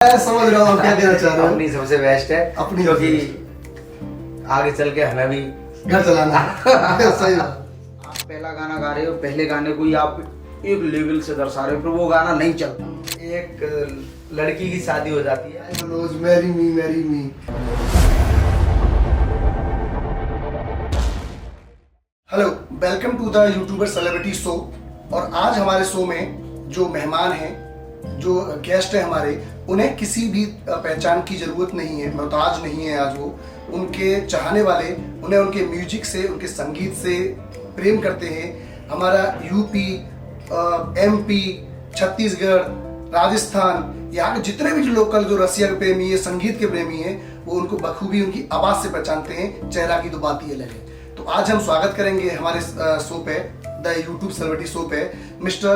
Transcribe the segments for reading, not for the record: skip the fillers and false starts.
समझ रहा हूँ क्या कहना चाह रहे हो। अपनी सबसे बेस्ट है अपनी क्योंकि आगे चल के हमें भी घर चलाना है। सही बात। आप पहला गाना गा रहे हो, पहले गाने को ही आप एक लेवल से दर्शा रहे हो, पर वो गाना नहीं चलता। एक लड़की की शादी हो जाती है, Manoj marry me marry me. Hello, welcome to the YouTuber celebrity show. और आज हमारे शो में जो मेहमान हैं, जो गेस्ट हैं हमारे, उन्हें किसी भी पहचान की जरूरत नहीं है, मोहताज नहीं है। आज वो उनके चाहने वाले उन्हें उनके म्यूजिक से, उनके संगीत से प्रेम करते हैं। हमारा यूपी, एमपी, छत्तीसगढ़, राजस्थान, यहाँ के जितने भी जो लोकल जो रसिया के प्रेमी है, संगीत के प्रेमी हैं, वो उनको बखूबी उनकी आवाज़ से पहचानते हैं। चेहरा की तो बात ही अलग है। तो आज हम स्वागत करेंगे हमारे शो पे, द यूट्यूब सेलिब्रिटी शो पे, मिस्टर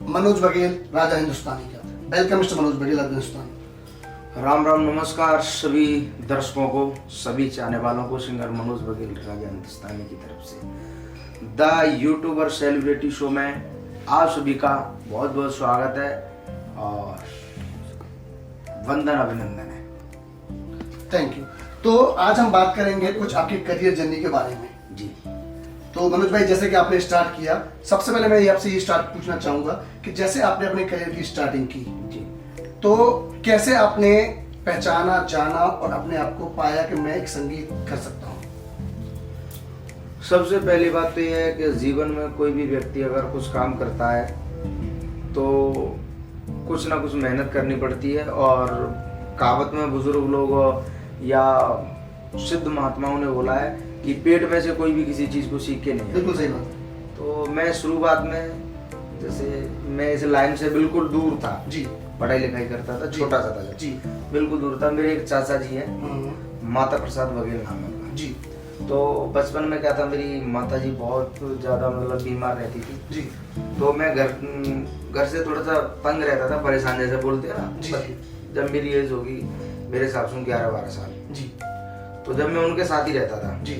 मनोज बघेल, राजा हिंदुस्तानी का। Welcome mister Manoj Baghel, Raja Hindustani. राम राम, नमस्कार सभी दर्शकों को, सभी चाहने वालों को। सिंगर मनोज बघेल, राजा हिंदुस्तानी की तरफ से द यूट्यूबर सेलिब्रिटी शो में आप सभी का बहुत बहुत स्वागत है और वंदन अभिनंदन है। Thank you. तो आज हम बात करेंगे कुछ आपके करियर जर्नी के बारे में। जी, तो मनोज भाई, जैसे कि आपने स्टार्ट किया, सबसे पहले मैं आपसे ये स्टार्ट पूछना चाहूंगा कि जैसे आपने अपने करियर की स्टार्टिंग की, जी, तो कैसे आपने पहचाना, जाना और अपने आप को पाया कि मैं एक संगीत कर सकता हूँ? सबसे पहली बात तो यह है कि जीवन में कोई भी व्यक्ति अगर कुछ काम करता है तो कुछ ना कुछ मेहनत करनी पड़ती है। और कहावत में बुजुर्ग लोग या सिद्ध महात्माओं ने बोला है कि पेट में से कोई भी किसी चीज को सीख के नहीं बिल्कुल सही बात। तो मैं शुरुआत में, जैसे मैं इस लाइन से बिल्कुल दूर था जी। पढ़ाई लिखाई करता था, छोटा सा था जब, जी। बिल्कुल दूर था। मेरे एक चाचा जी हैं, माता प्रसाद बघेल नाम है उनका। जी। तो बचपन में क्या था, मेरी माता जी बहुत ज्यादा मतलब बीमार रहती थी। जी। तो मैं घर से थोड़ा सा तंग रहता था, परेशान जैसे बोलते हैं ना। जी। जब मेरी एज होगी, मेरे हिसाब से 11-12 साल, जी। तो जब मैं उनके साथ ही रहता था, जी।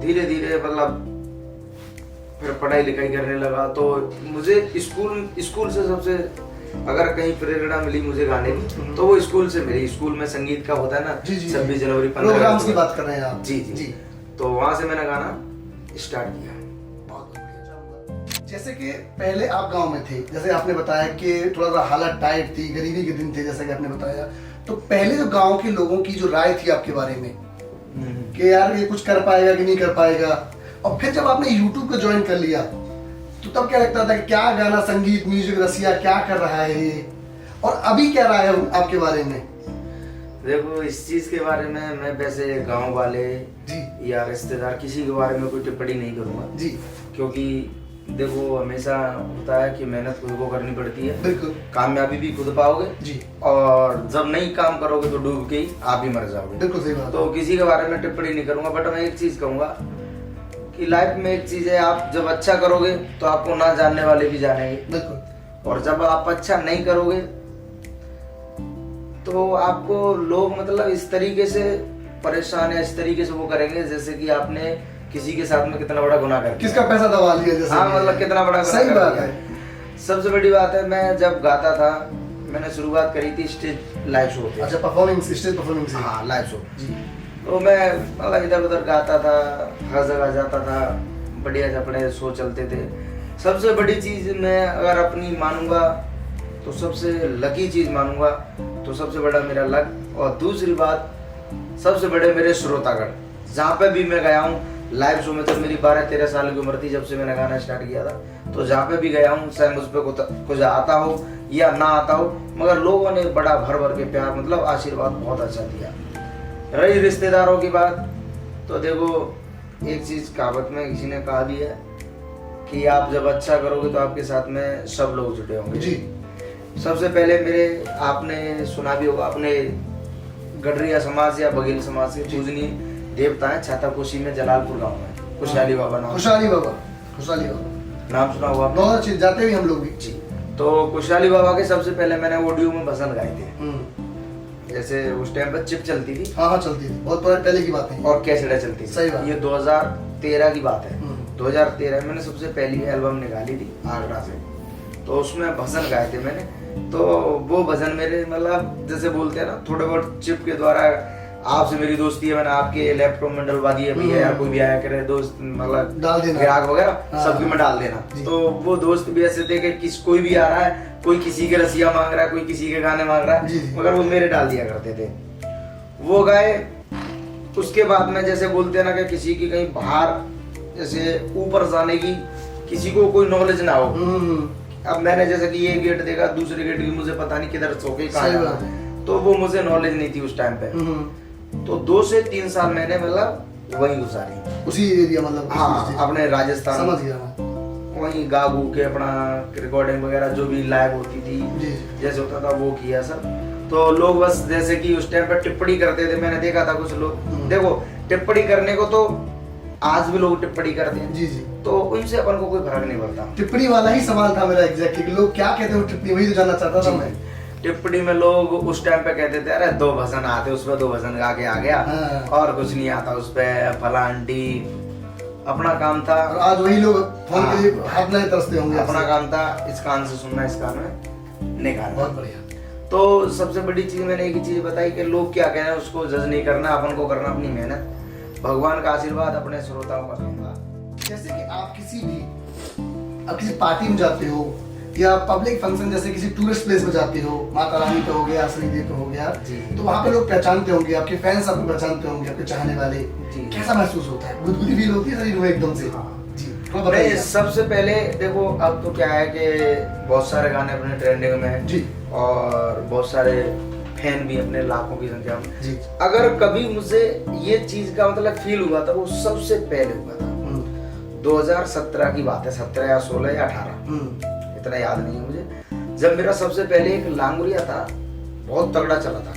धीरे धीरे मतलब फिर पढ़ाई लिखाई करने लगा। तो मुझे स्कूल से सबसे अगर कहीं प्रेरणा मिली मुझे गाने की, तो वो स्कूल से मिली। स्कूल में संगीत का होता है ना, 26 जनवरी, 15 प्रोग्राम्स की बात कर रहे हैं आप। जी जी जी। तो वहां से मैंने गाना स्टार्ट किया। बहुत बढ़िया। जैसे कि पहले आप गांव में थे, जैसे आपने बताया कि थोड़ा सा हालत टाइट थी, गरीबी के दिन थे, जैसे कि आपने बताया। तो पहले जो गांव के लोगों की जो राय थी आपके बारे में कि यार ये कुछ कर पाएगा कि नहीं कर पाएगा, और फिर जब आपने यूट्यूब को ज्वाइन कर लिया, तो तब क्या लगता था कि क्या गाना, संगीत, म्यूजिक, रसिया क्या कर रहा है ये, और अभी क्या राय है आपके बारे में? देखो, इस चीज के बारे में मैं वैसे गांव वाले जी या रिश्तेदार किसी के बारे में कोई टिप्पणी नहीं करूंगा जी। क्योंकि देखो, हमेशा होता है कि मेहनत खुद को करनी पड़ती है। बिल्कुल। कामयाबी भी खुद पाओगे जी। और जब नहीं काम करोगे तो डूब के ही आप ही मर जाओगे। बिल्कुल सही बात। तो किसी के बारे में टिप्पणी नहीं करूंगा, बट मैं एक चीज कहूंगा कि लाइफ में एक चीज है, आप जब अच्छा करोगे तो आपको ना जानने वाले भी जानेंगे। बिल्कुल। और जब आप अच्छा नहीं करोगे तो आपको लोग मतलब इस तरीके से परेशान या इस तरीके से वो करेंगे जैसे कि आपने किसी के साथ में कितना बड़ा गुनाह कर दिया, किसका पैसा दबा लिया जैसे। हाँ, मतलब कितना बड़ा गुनाह सही कर बात दिया। है। सबसे बड़ी बात है, मैं जब गाता था, मैंने शुरुआत करी थी स्टेज लाइव शो पे। अच्छा, परफॉर्मिंग, स्टेज परफॉर्मिंग से। हाँ, लाइव शो। जी। तो मैं मतलब इधर उधर गाता था, हर जगह जाता था, बढ़िया चपड़े शो चलते थे। सबसे बड़ी चीज मैं अगर अपनी मानूंगा तो सबसे लकी चीज मानूंगा तो सबसे बड़ा मेरा लक, और दूसरी बात सबसे बड़े मेरे श्रोतागण। जहाँ पे भी मैं गया हूँ लाइव शो में, जब मेरी 12-13 साल की उम्र थी, जब से मैंने गाना स्टार्ट किया था, तो जहाँ पे भी गया हूँ, चाहे मुझ पर कुछ आता हो या ना आता हो, मगर लोगों ने बड़ा भर भर के प्यार, मतलब आशीर्वाद बहुत अच्छा दिया। रही रिश्तेदारों की बात, तो देखो, एक चीज कहावत में किसी ने कहा भी है कि आप जब अच्छा करोगे तो आपके साथ में सब लोग जुटे होंगे। जी। सबसे पहले मेरे, आपने सुना भी होगा, अपने गडरिया समाज या बघेल समाज के पूजनीय देवता है छाताकोशी में, जलालपुर गांव में, खुशहाली बाबा नाम। खुशहाली बाबा। खुशहाली बाबा नाम सुना हुआ आपने? बहुत अच्छी, जाते भी हम लोग भी। जी। तो खुशहाली बाबा के सबसे पहले मैंने ऑडियो में भजन गाए थे। जैसे उस टाइम पर चिप चलती थी। हाँ हाँ, चलती थी, बहुत पहले की बात है। और कैसेटें चलती थी। सही बात। ये 2013 की बात है। 2013 में मैंने सबसे पहली एल्बम निकाली थी आगरा से, तो उसमें भजन गाए थे मैंने। तो वो भजन मेरे मतलब जैसे बोलते हैं ना थोड़े बहुत चिप के द्वारा आपसे मेरी दोस्ती है, मैंने आपके लैपटॉप में डलवा दी है भैया, या कोई भी आया करे दोस्त मतलब डाल देना ग्राहक वगैरह हाँ। सबकी में डाल देना। तो वो दोस्त भी ऐसे थे कि कोई भी आ रहा है, कोई किसी के रसिया मांग रहा है, कोई किसी के गाने मांग रहा है, मगर वो मेरे डाल दिया करते थे, वो गाए। उसके बाद में जैसे बोलते हैं ना कि किसी की कहीं बाहर जैसे ऊपर जाने की किसी को कोई नॉलेज ना हो। अब मैंने जैसे कि ये गेट देखा, दूसरे गेट की मुझे पता नहीं किधर चौके कहाँ जाना, तो वो मुझे नॉलेज नहीं थी उस टाइम पे। तो 2 से 3 साल मैंने मतलब वहीं गुजारी, उसी एरिया मतलब हाँ अपने राजस्थान, समझ गया मैं। वहीं गा गू के अपना रिकॉर्डिंग वगैरह जो भी लाइव होती थी जैसे होता था वो किया सब। तो लोग बस जैसे कि उस टाइम पर टिप्पणी करते थे, मैंने देखा था कुछ लोग, देखो टिप्पणी करने को तो आज भी लोग टिप्पणी करते हैं जी जी, तो उनसे अपन को कोई फर्क नहीं पड़ता। टिप्पणी वाला ही सवाल था मेरा एग्जैक्टली, लोग क्या कहते हैं टिप्पणी, वही तो जानना चाहता था मैं। टिप्पणी में लोग उस टाइम पे कहते थे अरे 2 भजन आते उसमें 2 भजन गा के आ गया और कुछ नहीं आता उस पे, फला आंटी अपना काम था। और आज वही लोग फोन के लिए हाथ में तरसते होंगे, अपना काम था इस कान से सुनना, इस कान में निकालना। बहुत बढ़िया। तो सबसे बड़ी चीज मैंने एक ही चीज बताई कि लोग क्या कह रहे हैं उसको जज नहीं करना, अपन को करना अपनी मेहनत, भगवान का आशीर्वाद अपने श्रोताओं का दूंगा। जैसे कि आप किसी पार्टी में जाते हो या पब्लिक फंक्शन जैसे किसी टूरिस्ट प्लेस में जाते हो, माता रानी पे हो गया, श्रीदेव पे हो गया, तो वहाँ पे लोग पहचानते होंगे, आपके फैंस आपको पहचानते होंगे, आपके चाहने वाले, कैसा महसूस होता है? गुदगुदी फील होती है शरीर में एकदम से? जी तो बताइए। सबसे पहले देखो अब तो क्या है कि बहुत सारे गाने अपने ट्रेंडिंग में हैं जी, और बहुत सारे फैन भी अपने लाखों की संख्या में जी। अगर कभी मुझे ये चीज का मतलब फील हुआ था वो सबसे पहले हुआ था 2017 की बात है, 17 या 16 या 18 इतना याद नहीं है मुझे, जब मेरा सबसे पहले एक लांगुरिया था बहुत तगड़ा चला था,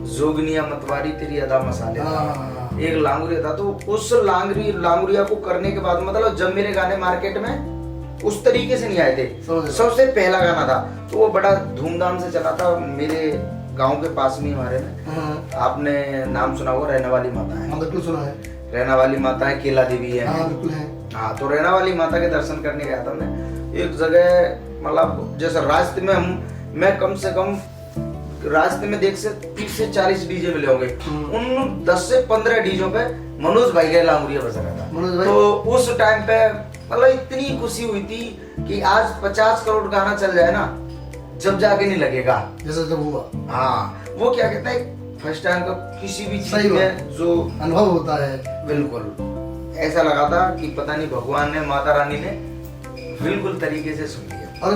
जोगनिया मतवारी तेरी अदा मसाले था, एक लांगुरिया था। तो उस लांगुरिया को करने के बाद मतलब जब मेरे गाने मार्केट में उस तरीके से नहीं आए थे, सबसे पहला गाना था तो वो बड़ा धूमधाम से चला था। मेरे गांव के पास में हमारे में आपने नाम सुना होगा रहना वाली माता है, बिल्कुल सुना है, रहना वाली माता है, केला देवी है, बिल्कुल है। हाँ तो रहना वाली माता के दर्शन करने गया था मैं एक जगह, मतलब जैसे रास्ते में मैं कम से कम रास्ते में देख से 30 से 40 डीजे मिले होंगे, उन 10 से 15 डीजों पे मनोज भाई का लांगुरिया बज रहा था। तो उस टाइम पे मतलब इतनी खुशी हुई थी कि आज 50 करोड़ गाना चल जाए ना जब जाके नहीं लगेगा जैसा जब हुआ। हाँ वो क्या कहता है फर्स्ट टाइम का किसी भी चीज में जो अनुभव होता है, बिल्कुल ऐसा लगा था कि पता नहीं भगवान ने माता रानी ने बिल्कुल तरीके से सुन लिया। और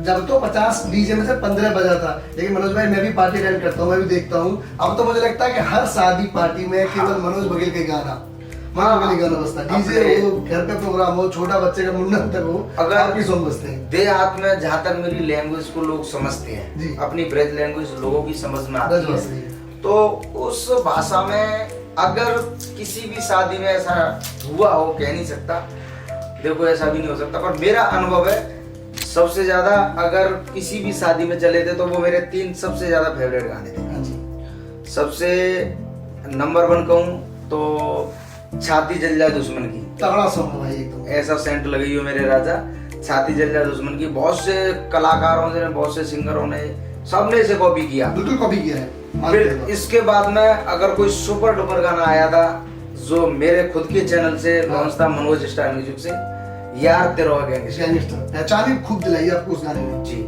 जब तो 50 डीजे में से 15 बजा था, लेकिन मनोज भाई मैं भी पार्टी अटेंड करता हूँ, मैं भी देखता हूँ, अब तो मुझे लगता है कि हर शादी पार्टी में केवल मनोज बघेल के गाना गाना बजता है, डीजे हो, घर पे प्रोग्राम हो, छोटा बच्चे का मुंडन तक हो, अगर आपकी सॉन्ग बजते हैं। देहात में जहाँ तक मेरी लैंग्वेज को लोग समझते हैं, अपनी ब्रज लैंग्वेज लोगों की समझ में आती है, तो उस भाषा में अगर किसी भी शादी में ऐसा हुआ हो कह नहीं सकता, देखो ऐसा भी नहीं हो सकता, पर मेरा अनुभव है सबसे ज्यादा अगर किसी भी शादी में चले थे तो वो मेरे 3 सबसे ज्यादा फेवरेट गाने थे। सबसे नंबर 1 कहूँ तो छाती जल जाए दुश्मन की, तगड़ा सॉन्ग है भाई एकदम, ऐसा सेंट लगी हो मेरे राजा, छाती जल जाए दुश्मन की। बहुत से कलाकारों ने, बहुत से सिंगरों ने, सबने इसे कॉपी किया, बिल्कुल कॉपी किया है। फिर इसके बाद में अगर कोई सुपर डुपर गाना आया था जो मेरे खुद के चैनल से लॉन्च था मनोज स्टार म्यूजिक से, यार तेरा गैंगस्टर, पहचान ही खूब दिलाई आपको उस गाने में जी।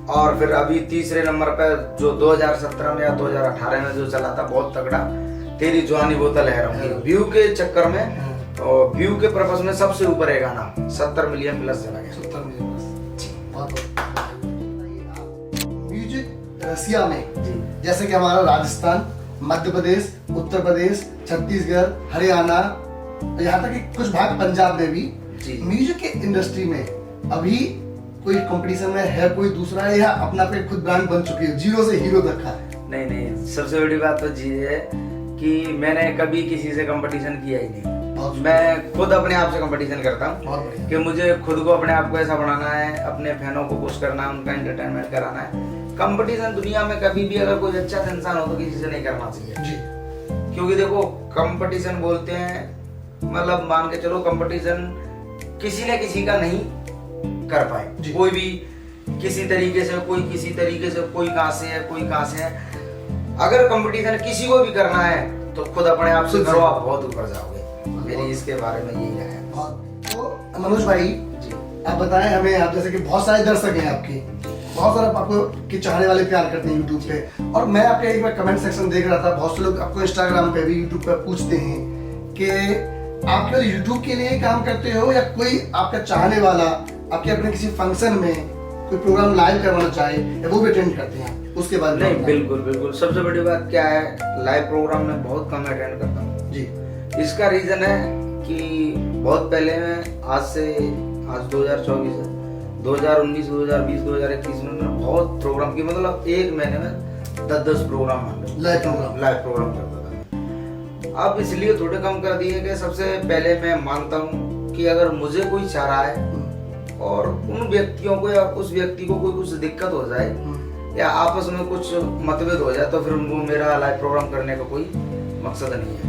और फिर अभी तीसरे नंबर पे जो 2017 में या 2018 में जो चला था बहुत तगड़ा, तेरी जवानी बोतल है रंगी, व्यू के चक्कर में और व्यू के पर्पस में सबसे ऊपर है गाना, 70 मिलियन प्लस चला गया। 70 मिलियन म्यूजिक रसिया में जैसे कि हमारा राजस्थान, मध्य प्रदेश, उत्तर प्रदेश, छत्तीसगढ़, हरियाणा, यहाँ तक कि कुछ भाग पंजाब में भी म्यूजिक के इंडस्ट्री में अभी कोई कंपटीशन में है कोई दूसरा है या अपना पे खुद ब्रांड बन चुकी है, जीरो से हीरो तक का? नहीं, सबसे बड़ी बात तो जी है कि मैंने कभी किसी से कंपटीशन किया ही नहीं, मैं खुद अपने आप से कंपटीशन करता हूँ कि मुझे खुद को अपने आप को ऐसा बनाना है, अपने फैनों को खुश करना है, उनका एंटरटेनमेंट कराना है। कंपटीशन दुनिया में कभी भी अगर कोई अच्छा इंसान हो तो किसी से नहीं करना चाहिए जी, क्योंकि देखो कंपटीशन बोलते हैं मतलब मान के चलो कंपटीशन किसी न किसी का नहीं कर पाए, कोई भी किसी तरीके से, कोई किसी तरीके से, कोई कहाँ से है, कोई कहाँ से है। अगर कंपटीशन किसी को भी करना है तो खुद अपने आप से करो, आप बहुत ऊपर जाओगे। मेरी इसके बारे में यही राय है। तो मनोज भाई जी, आप बताएं हमें, आप जैसे कि बहुत सारे दर्शक हैं आपके, बहुत सारे आपको के चाहने वाले प्यार करते हैं यूट्यूब पे, और मैं आपके एक बार कमेंट सेक्शन देख रहा था, बहुत से लोग आपको इंस्टाग्राम पे भी, यूट्यूब पे पूछते हैं कि आप केवल यूट्यूब के लिए काम करते हो या कोई आपका चाहने वाला आपके अपने किसी फंक्शन में कोई प्रोग्राम लाइव करवाना चाहे या वो भी अटेंड करते हैं, उसके बाद नहीं बिल्कुल बिल्कुल। सबसे बड़ी बात क्या है, लाइव प्रोग्राम में बहुत कम अटेंड करता हूँ जी। इसका रीजन है कि बहुत पहले में आज 2024 है, 2019, 2020, 2021 में बहुत प्रोग्राम की, मतलब एक महीने में 10-10 प्रोग्राम लाइव प्रोग्राम करता था। अब इसलिए थोड़े कम कर दिए कि सबसे पहले मैं मानता हूँ कि अगर मुझे कोई चाह रहा है और उन व्यक्तियों को या उस व्यक्ति को कोई कुछ दिक्कत हो जाए या आपस में कुछ मतभेद हो जाए तो फिर वो मेरा लाइव प्रोग्राम करने का कोई मकसद नहीं है।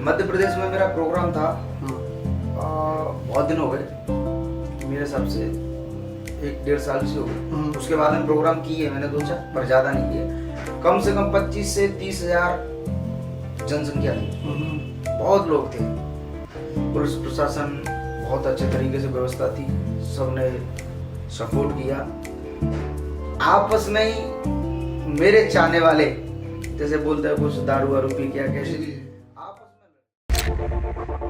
मध्य प्रदेश में मेरा प्रोग्राम था, बहुत दिन हो गए, मेरे हिसाब से 1-1.5 साल से हो गए। उसके बाद में प्रोग्राम किए मैंने 2-4, पर ज्यादा नहीं किए। कम से कम 25 से 30 हजार जनसंख्या थी, बहुत लोग थे। पुलिस प्रशासन बहुत अच्छे तरीके से व्यवस्था थी, सबने सपोर्ट किया। आपस में ही मेरे चाहने वाले, जैसे बोलते हैं कुछ दारू वारू पी क्या कैसे, आपस में